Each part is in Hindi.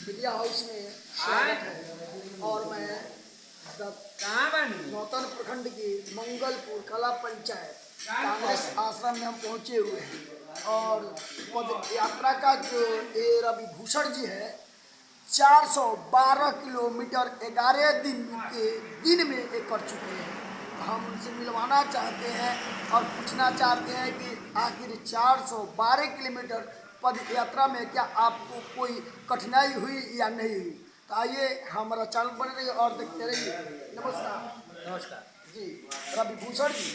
मीडिया हाउस में स्वागत है। और मैं नौतन प्रखंड की मंगलपुर कला पंचायत कांग्रेस आश्रम में हम पहुंचे हुए हैं। और पद यात्रा का जो ये रवि भूषण जी है 412 किलोमीटर 11 दिन के दिन में ये कर चुके हैं। हम उनसे मिलवाना चाहते हैं और पूछना चाहते हैं कि आखिर 412 किलोमीटर पद यात्रा में क्या आपको कोई कठिनाई हुई या नहीं हुई। तो आइए हमारा चैनल बने रहिए और देखते रहिए। नमस्कार। नमस्कार जी रवि भूषण जी,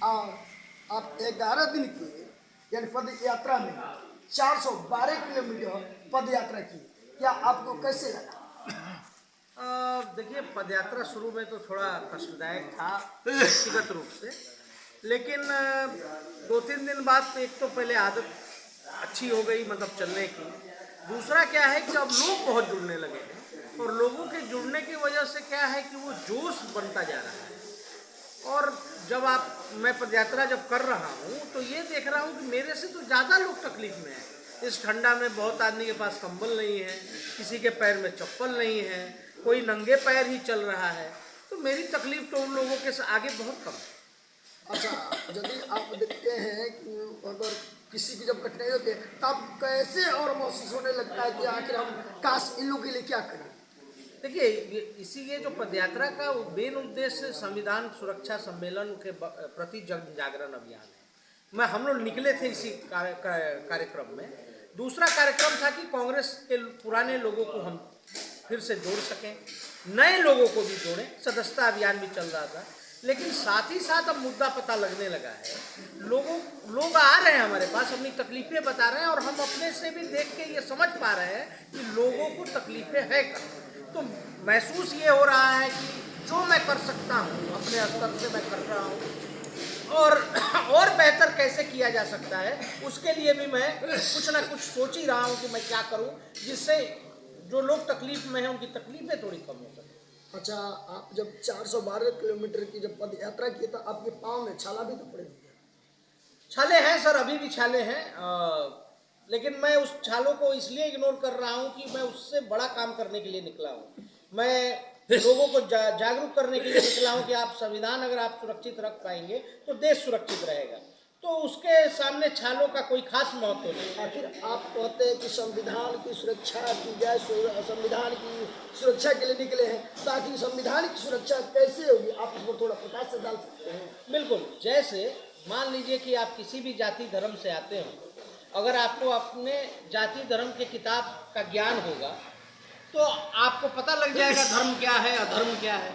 आप 11 दिन की यानी पद यात्रा में 412 किलोमीटर पद यात्रा की, क्या आपको कैसे लगा? देखिए, पदयात्रा शुरू में तो थोड़ा कष्टदायक था व्यक्तिगत रूप से, लेकिन 2-3 दिन बाद एक तो पहले आदत अच्छी हो गई, मतलब चलने की। दूसरा क्या है कि अब लोग बहुत जुड़ने लगे हैं और लोगों के जुड़ने की वजह से क्या है कि वो जोश बनता जा रहा है। और मैं पदयात्रा जब कर रहा हूँ तो ये देख रहा हूँ कि मेरे से तो ज़्यादा लोग तकलीफ में हैं। इस ठंडा में बहुत आदमी के पास कंबल नहीं है, किसी के पैर में चप्पल नहीं है, कोई नंगे पैर ही चल रहा है। तो मेरी तकलीफ तो उन लोगों के आगे बहुत कम है। अच्छा, यदि आप देखते हैं कि अगर किसी की जब कठिनाई होती है तब कैसे और महसूस होने लगता है कि आखिर हम काश इन लोगों के लिए क्या करें। देखिए, ये जो पदयात्रा का मेन उद्देश्य संविधान सुरक्षा सम्मेलन के प्रति जन जागरण अभियान है। हम लोग निकले थे इसी कार्यक्रम में। दूसरा कार्यक्रम था कि कांग्रेस के पुराने लोगों को हम फिर से जोड़ सकें, नए लोगों को भी जोड़ें। सदस्यता अभियान भी चल रहा था, लेकिन साथ ही साथ अब मुद्दा पता लगने लगा है। लोग आ रहे हैं हमारे पास, अपनी तकलीफें बता रहे हैं और हम अपने से भी देख के ये समझ पा रहे हैं कि लोगों को तकलीफें है कहाँ। तो महसूस ये हो रहा है कि जो मैं कर सकता हूँ अपने स्तर से मैं कर रहा हूँ, और बेहतर कैसे किया जा सकता है उसके लिए भी मैं कुछ ना कुछ सोच ही रहा हूँ कि मैं क्या करूँ जिससे जो लोग तकलीफ में हैं उनकी तकलीफें थोड़ी कम हो सके। अच्छा, आप जब 412 किलोमीटर की जब पद यात्रा की तो आपके पाँव में छाला भी तो पड़े होंगे। छाले हैं सर, अभी भी छाले हैं। लेकिन मैं उस छालों को इसलिए इग्नोर कर रहा हूँ कि मैं उससे बड़ा काम करने के लिए निकला हूँ। मैं लोगों को जागरूक करने के लिए निकला हूँ कि आप संविधान अगर आप सुरक्षित रख पाएंगे तो देश सुरक्षित रहेगा। तो उसके सामने छालों का कोई खास महत्व नहीं। आखिर आप कहते हैं कि संविधान की सुरक्षा की जाए, संविधान की सुरक्षा के लिए निकले हैं, ताकि संविधान की सुरक्षा कैसे होगी आप इस पर थोड़ा प्रकाश से डाल सकते हैं? बिल्कुल। जैसे मान लीजिए कि आप किसी भी जाति धर्म से आते हो, अगर आपको अपने जाति धर्म के किताब का ज्ञान होगा तो आपको पता लग जाएगा धर्म क्या है अधर्म क्या है।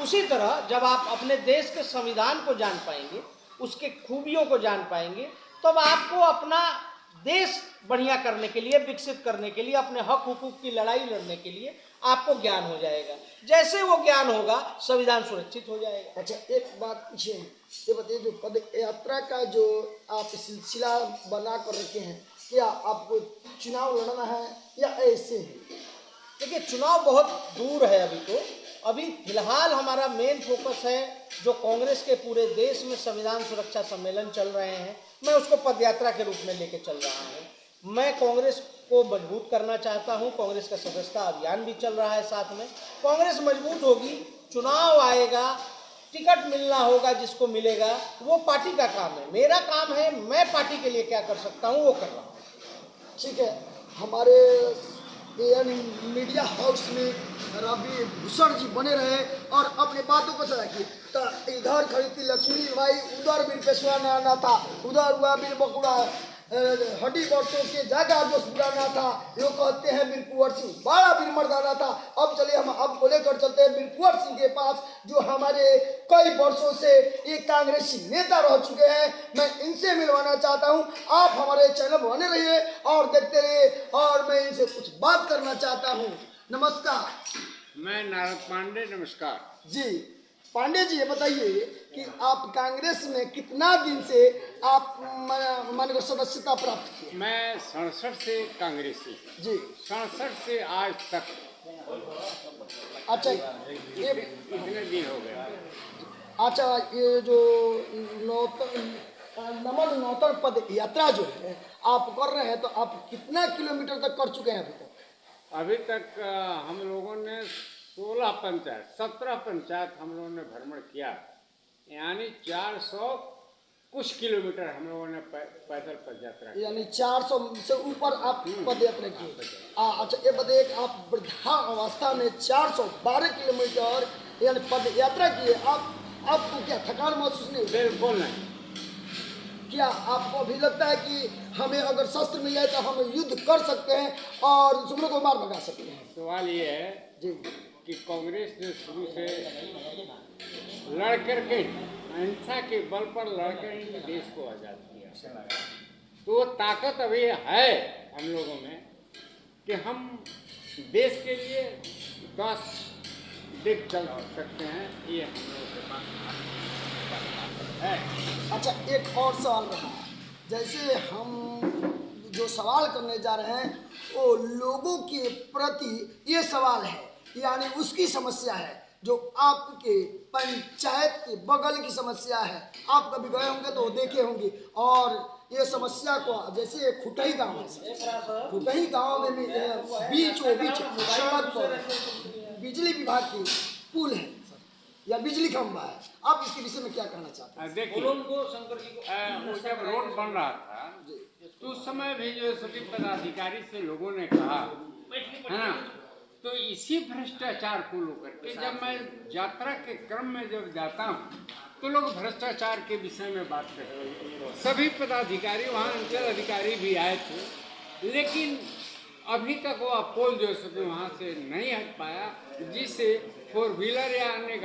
उसी तरह जब आप अपने देश के संविधान को जान पाएंगे, उसके खूबियों को जान पाएंगे, तब आपको अपना देश बढ़िया करने के लिए, विकसित करने के लिए, अपने हक हुकूक की लड़ाई लड़ने के लिए आपको ज्ञान हो जाएगा। जैसे वो ज्ञान होगा संविधान सुरक्षित हो जाएगा। अच्छा, एक बात पूछे, ये बताइए, जो पद यात्रा का जो आप सिलसिला बना कर रखे हैं, क्या आपको चुनाव लड़ना है या ऐसे ही? देखिए, चुनाव बहुत दूर है अभी तो। अभी फिलहाल हमारा मेन फोकस है जो कांग्रेस के पूरे देश में संविधान सुरक्षा सम्मेलन चल रहे हैं, मैं उसको पदयात्रा के रूप में लेके चल रहा हूँ। मैं कांग्रेस को मजबूत करना चाहता हूँ। कांग्रेस का सदस्यता अभियान भी चल रहा है साथ में। कांग्रेस मजबूत होगी, चुनाव आएगा, टिकट मिलना होगा, जिसको मिलेगा वो पार्टी का काम है। मेरा काम है मैं पार्टी के लिए क्या कर सकता हूँ वो कर रहा हूँ। ठीक है, हमारे यानी मीडिया हाउस में रवि भूषण जी बने रहे और अपने बातों को सजा किए। तो इधर खड़ी थी लक्ष्मी भाई, उधर बीर पेशवा नाना था, उधर हुआ बीर बकुड़ा, हड्डी वर्षों के जागा जो पुराना था, यो कहते हैं बीर कुंवर सिंह बड़ा बीर मर्दाना था। अब चलिए हम आपको लेकर चलते हैं बीर कुंवर सिंह के पास, जो हमारे कई वर्षों से एक कांग्रेसी नेता रह चुके हैं। मैं इनसे मिलवाना चाहता हूं। आप हमारे चैनल बने रहिए और देखते रहिए और मैं इनसे कुछ बात करना चाहता हूं। नमस्कार। मैं नारद पांडे। नमस्कार जी पांडे जी, ये बताइए कि आप कांग्रेस में कितना दिन से आप मान सदस्यता प्राप्त किए? मैं 67 से कांग्रेसी। जी 67 से आज तक। अच्छा, ये इतने दिन हो गए। अच्छा, ये जो नौतन पद यात्रा जो है आप कर रहे हैं, तो आप कितना किलोमीटर तक कर चुके हैं अभी तक? अभी तक हम लोगों ने 16 पंचायत 17 पंचायत हम लोगों ने भ्रमण किया, यानी 400 कुछ किलोमीटर हम लोगों ने पैदल पद यात्रा की। यानी 400 से ऊपर आप पद यात्रा किए। अच्छा ये बताइए कि आप वृद्धावस्था में 412 किलोमीटर यानी पद यात्रा किए, आपको क्या थकान महसूस नहीं हुई? बिल्कुल नहीं। क्या आपको अभी लगता है कि हमें अगर शस्त्र मिले तो हम युद्ध कर सकते हैं और दुश्मनों को मार भगा सकते हैं? सवाल ये है जी कि कांग्रेस ने शुरू से लड़ करके अहिंसा के बल पर लड़कर इन देश को आज़ाद किया, तो वो ताकत अभी है हम लोगों में कि हम देश के लिए 10 डिग चल सकते हैं। ये हम लोगों के पास है। अच्छा एक और सवाल रहा, जैसे हम जो सवाल करने जा रहे हैं वो लोगों के प्रति ये सवाल है, यानी उसकी समस्या है जो आपके पंचायत के बगल की समस्या है। आप कभी गए होंगे तो देखे होंगे, और ये समस्या को जैसे खुटही गांव है, खुटही गांव में बीचों बीच सड़क पर बिजली विभाग की पुल है या बिजली खंभा है, आप इसके विषय में क्या कहना चाहते हैं? देखिए वो जब रोड बन रहा था तो उस समय भी जो सभी पदाधिकारी से लोगों ने कहा है ना, तो इसी भ्रष्टाचार को लेकर के जब मैं यात्रा के क्रम में जब जाता हूँ तो लोग भ्रष्टाचार के विषय में बात करते हैं। सभी पदाधिकारी वहाँ अंचल अधिकारी भी आए थे, लेकिन अभी तक वो पोल जो है वहाँ से नहीं हट पाया, जिससे 4 व्हीलर या अन्य